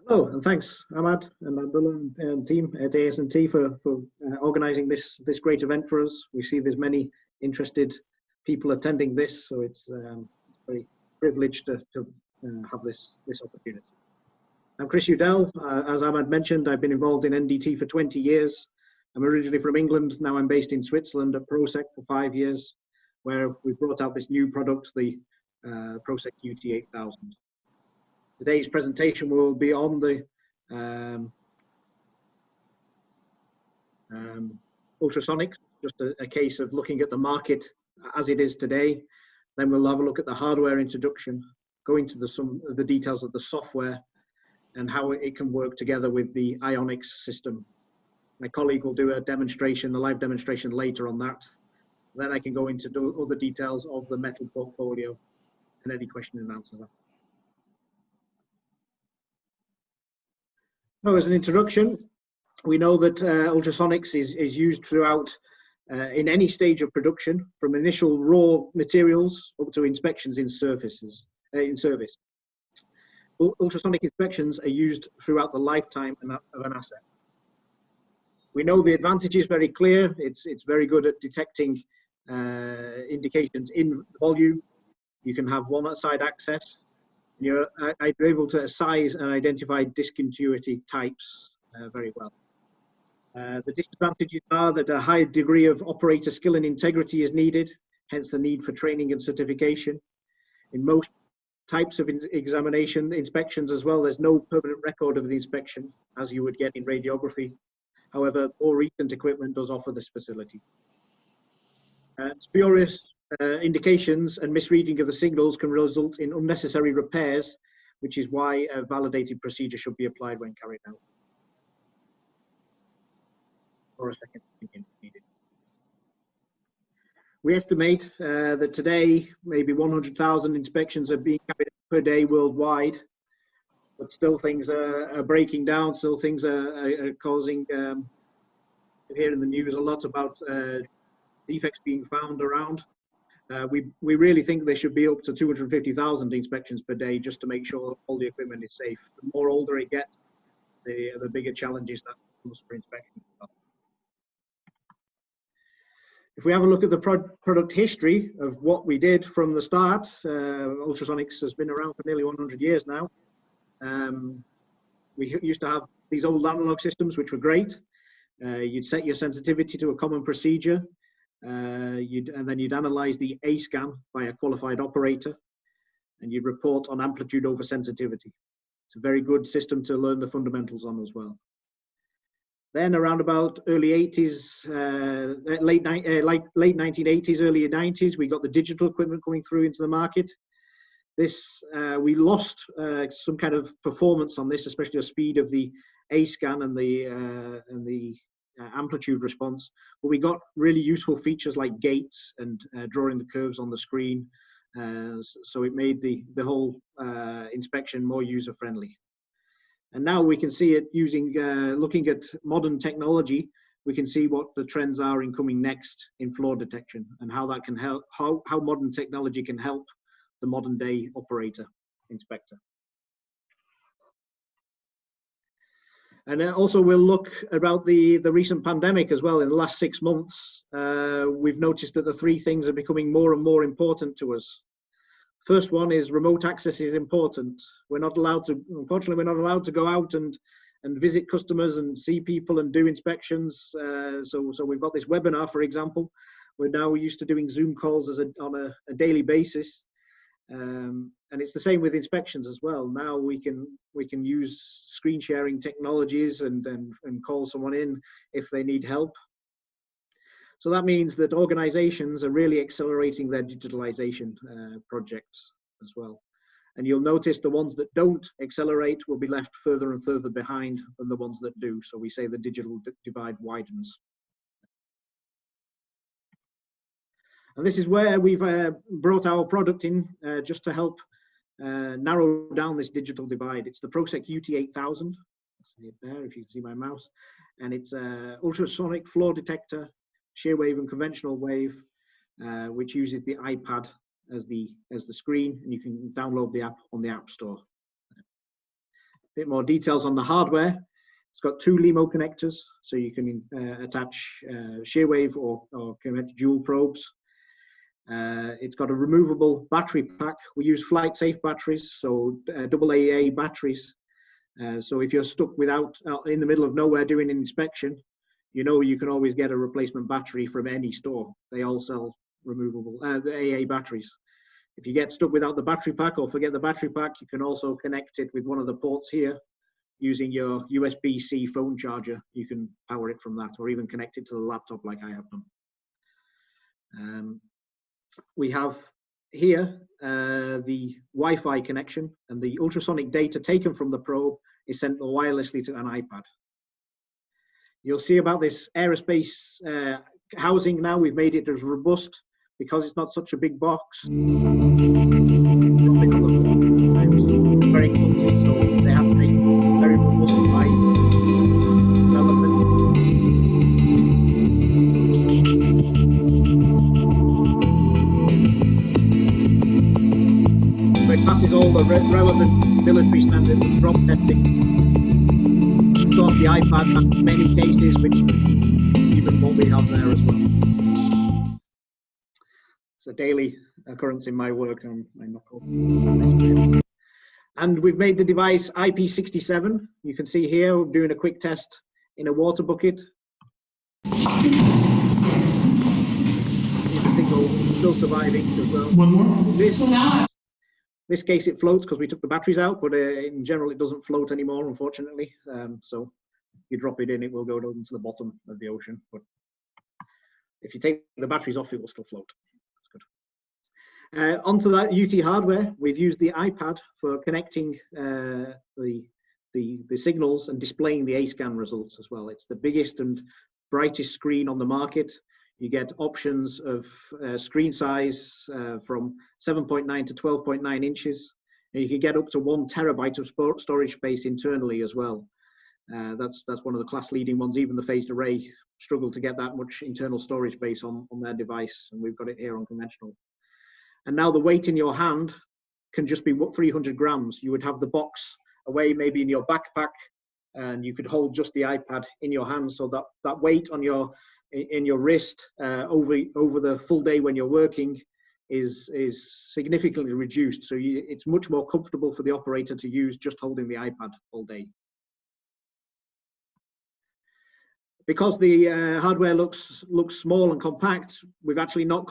Hello, and thanks, Ahmad and Abdullah and team at AS&T for organising this great event for us. We see there's many interested people attending this, so it's very privileged to have this opportunity. I'm Chris Udell. As Ahmad mentioned, I've been involved in NDT for 20 years. I'm originally from England. Now I'm based in Switzerland at Proceq for 5 years, where we brought out this new product, the Proceq UT8000. Today's presentation will be on the ultrasonic, just a case of looking at the market as it is today. Then we'll have a look at the hardware introduction, go into some of the details of the software and how it can work together with the Ionix system. My colleague will do a demonstration, a live demonstration later on that. Then I can go into other details of the metal portfolio and any question and answer. So as an introduction, we know that ultrasonics is used throughout in any stage of production, from initial raw materials up to inspections in service. Ultrasonic inspections are used throughout the lifetime of an asset. We know the advantage is very clear. It's very good at detecting indications in volume. You can have one-side access. You're able to size and identify discontinuity types very well. The disadvantages are that a high degree of operator skill and integrity is needed, hence the need for training and certification. In most types of examination, inspections as well, there's no permanent record of the inspection as you would get in radiography. However, more recent equipment does offer this facility. Spurious indications and misreading of the signals can result in unnecessary repairs, which is why a validated procedure should be applied when carried out. Or a second opinion needed. We estimate that today maybe 100,000 inspections are being carried out per day worldwide, but still things are breaking down, still things are causing, here in the news a lot about defects being found around. We really think there should be up to 250,000 inspections per day just to make sure all the equipment is safe. The more older it gets, the bigger challenges that comes for inspection. If we have a look at the product history of what we did from the start, ultrasonics has been around for nearly 100 years now. We used to have these old analog systems, which were great. You'd set your sensitivity to a common procedure. And then you'd analyze the A scan by a qualified operator, and you'd report on amplitude over sensitivity. It's a very good system to learn the fundamentals on as well. Then around about early 80s, late 1980s, early 90s, we got the digital equipment coming through into the market. This we lost some kind of performance on this, especially the speed of the A scan and the amplitude response, but we got really useful features like gates and drawing the curves on the screen, so it made the whole inspection more user friendly. And now we can see it using looking at modern technology, we can see what the trends are in coming next in flaw detection and how that can help, how modern technology can help the modern day operator inspector. And also we'll look about the recent pandemic as well. In the last 6 months, we've noticed that the three things are becoming more and more important to us. First one is remote access is important. We're not allowed to, unfortunately, we're not allowed to go out and visit customers and see people and do inspections. So we've got this webinar, for example. We're now used to doing Zoom calls on a daily basis. And it's the same with inspections as well. Now we can use screen sharing technologies and call someone in if they need help. So that means that organizations are really accelerating their digitalization projects as well. And you'll notice the ones that don't accelerate will be left further and further behind than the ones that do. So we say the digital divide widens. And this is where we've brought our product in just to help narrow down this digital divide. It's the Proceq UT8000. See it there if you can see my mouse. And it's ultrasonic flaw detector, shear wave and conventional wave, which uses the iPad as the screen, and you can download the app on the App Store. bit more details on the hardware. It's got 2 LEMO connectors, so you can attach shear wave or connect dual probes. It's got a removable battery pack. We use flight safe batteries, so AAA batteries. So if you're stuck in the middle of nowhere doing an inspection, you know you can always get a replacement battery from any store. They all sell removable the AA batteries. If you get stuck without the battery pack or forget the battery pack, you can also connect it with one of the ports here using your USB-C phone charger. You can power it from that, or even connect it to the laptop like I have done. We have here the Wi-Fi connection, and the ultrasonic data taken from the probe is sent wirelessly to an iPad. You'll see about this Aerospace housing now. We've made it as robust because it's not such a big box. Very clumsy, so they have to make it very robust by development. So it passes all the relevant military standards of drop testing. Of course, the iPad has many cases, which even what we have there as well. It's a daily occurrence in my work. And we've made the device IP67. You can see here, we're doing a quick test in a water bucket. The signal still surviving as well. One more. This case it floats because we took the batteries out, but in general it doesn't float anymore, unfortunately. So if you drop it in, it will go down to the bottom of the ocean. But if you take the batteries off, it will still float. That's good. Onto that UT hardware, we've used the iPad for connecting the signals and displaying the A-scan results as well. It's the biggest and brightest screen on the market. You get options of screen size from 7.9 to 12.9 inches. And you can get up to 1 terabyte of storage space internally as well. That's one of the class leading ones. Even the phased array struggle to get that much internal storage space on their device, and we've got it here on conventional. And now the weight in your hand can just be 300 grams. You would have the box away maybe in your backpack, and you could hold just the iPad in your hand, so that weight on your wrist over the full day when you're working is significantly reduced. So it's much more comfortable for the operator to use just holding the iPad all day. Because the hardware looks small and compact, we've actually not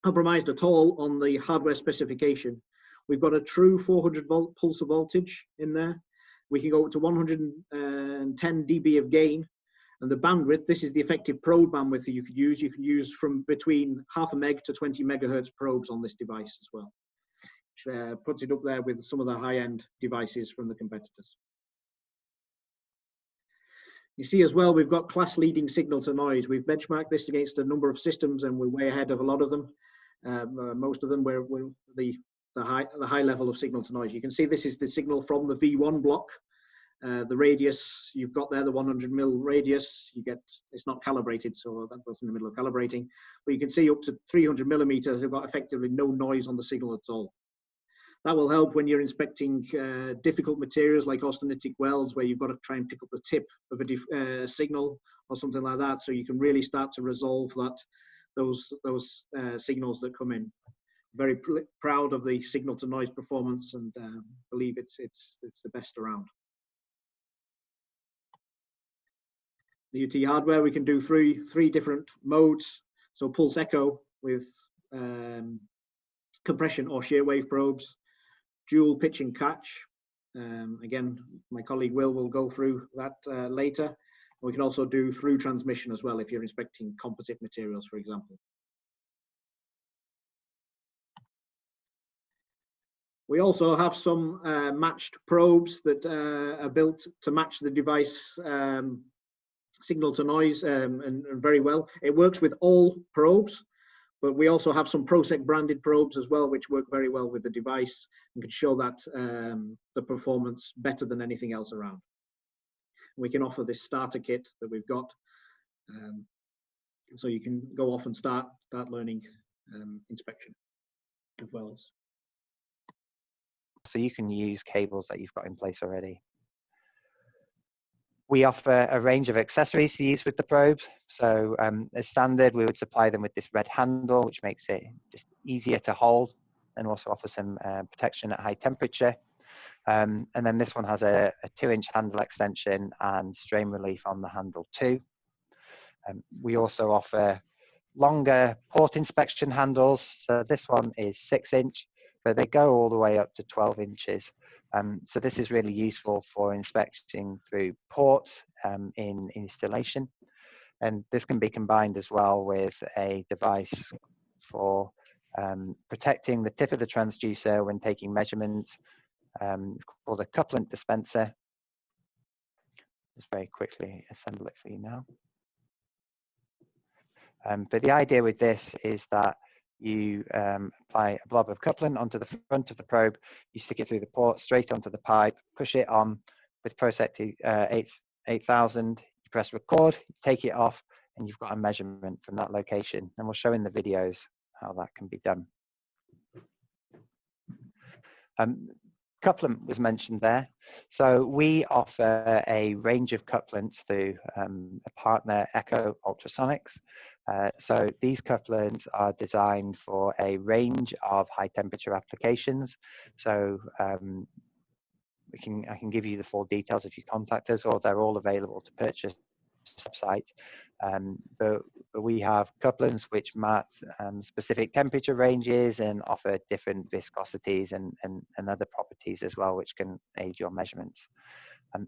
compromised at all on the hardware specification. We've got a true 400 volt pulse of voltage in there. We can go up to 110 dB of gain. And the bandwidth, this is the effective probe bandwidth that you could use. You can use from between 0.5 meg to 20 megahertz probes on this device as well, which puts it up there with some of the high-end devices from the competitors. You see as well, we've got class-leading signal to noise. We've benchmarked this against a number of systems, and we're way ahead of a lot of them. Most of them were the high level of signal to noise. You can see this is the signal from the V1 block. The radius you've got there, the 100 mil radius, it's not calibrated, so that was in the middle of calibrating. But you can see up to 300 millimeters, you've got effectively no noise on the signal at all. That will help when you're inspecting difficult materials like austenitic welds, where you've got to try and pick up the tip of a signal or something like that, so you can really start to resolve those signals that come in. Very proud of the signal to noise performance, and believe it's the best around. The UT hardware, we can do three different modes. So pulse echo with compression or shear wave probes, dual pitch and catch. Again, my colleague will go through that later. We can also do through transmission as well if you're inspecting composite materials, for example. We also have some matched probes that are built to match the device signal to noise and very well. It works with all probes, but we also have some Proceq branded probes as well, which work very well with the device and can show that the performance better than anything else around. We can offer this starter kit that we've got, so you can go off and start learning inspection as well as. so you can use cables that you've got in place already. We offer a range of accessories to use with the probe. So as standard, we would supply them with this red handle, which makes it just easier to hold and also offers some protection at high temperature. And then this one has a 2-inch handle extension and strain relief on the handle too. We also offer longer port inspection handles. So this one is 6-inch, but they go all the way up to 12 inches. So this is really useful for inspecting through ports in installation. And this can be combined as well with a device for protecting the tip of the transducer when taking measurements. It's called a couplant dispenser. Just very quickly assemble it for you now. But the idea with this is that you apply a blob of couplant onto the front of the probe, you stick it through the port, straight onto the pipe, push it on with Proceq UT8000, you press record, you take it off, and you've got a measurement from that location. And we'll show in the videos how that can be done. Couplant was mentioned there. So we offer a range of couplants through a partner, Echo Ultrasonics. So these couplants are designed for a range of high temperature applications. So I can give you the full details if you contact us, or they're all available to purchase website. But we have couplants which match specific temperature ranges and offer different viscosities and other properties as well, which can aid your measurements.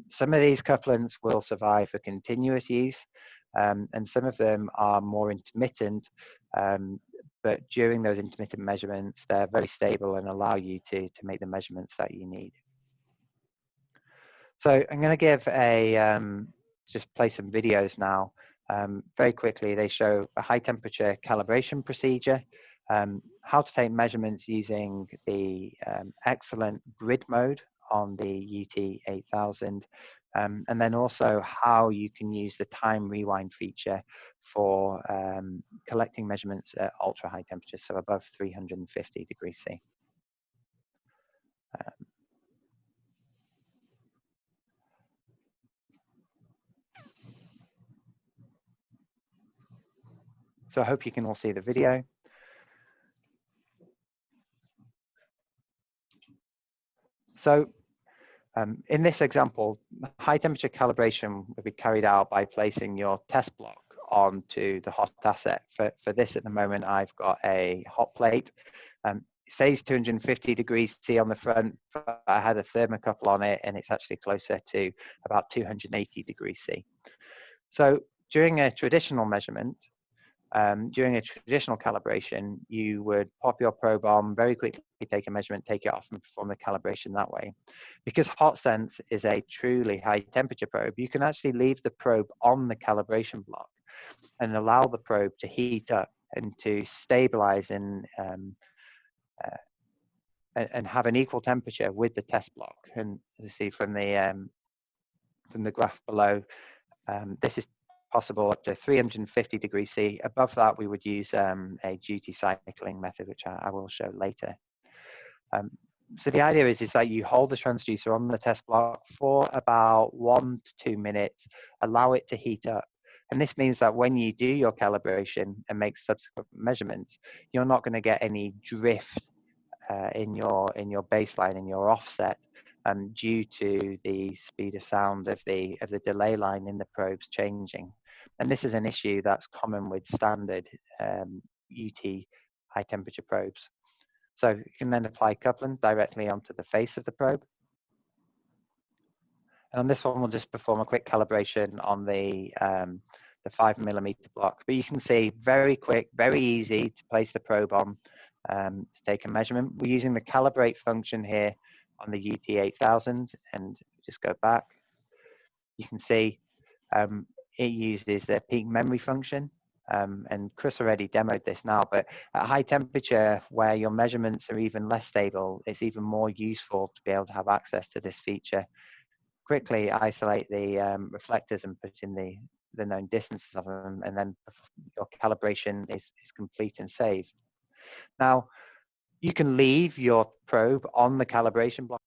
Some of these couplants will survive for continuous use, and some of them are more intermittent, but during those intermittent measurements, they're very stable and allow you to make the measurements that you need. So I'm going to give a just play some videos now. Very quickly, they show a high temperature calibration procedure, how to take measurements using the excellent grid mode on the UT8000, and then also how you can use the time rewind feature for collecting measurements at ultra high temperatures, so above 350 degrees C. So I hope you can all see the video. So in this example, high temperature calibration will be carried out by placing your test block onto the hot asset. For this at the moment, I've got a hot plate. It says 250 degrees C on the front, but I had a thermocouple on it and it's actually closer to about 280 degrees C. So during a traditional measurement, during a traditional calibration, you would pop your probe on, very quickly take a measurement, take it off and perform the calibration that way. Because HotSense is a truly high temperature probe, you can actually leave the probe on the calibration block and allow the probe to heat up and to stabilize and have an equal temperature with the test block. And as you see from the graph below, this is possible up to 350 degrees C. Above that, we would use a duty cycling method, which I will show later. So the idea is that you hold the transducer on the test block for about 1 to 2 minutes, allow it to heat up. And this means that when you do your calibration and make subsequent measurements, you're not going to get any drift in your baseline, in your offset, due to the speed of sound of the delay line in the probes changing. And this is an issue that's common with standard UT high temperature probes. So you can then apply couplants directly onto the face of the probe. And on this one, we'll just perform a quick calibration on the 5mm block. But you can see very quick, very easy to place the probe on to take a measurement. We're using the calibrate function here on the UT8000, and just go back. You can see it uses the peak memory function. And Chris already demoed this now, but at high temperature where your measurements are even less stable, it's even more useful to be able to have access to this feature. Quickly isolate the reflectors and put in the known distances of them, and then your calibration is complete and saved. Now, You can leave your probe on the calibration block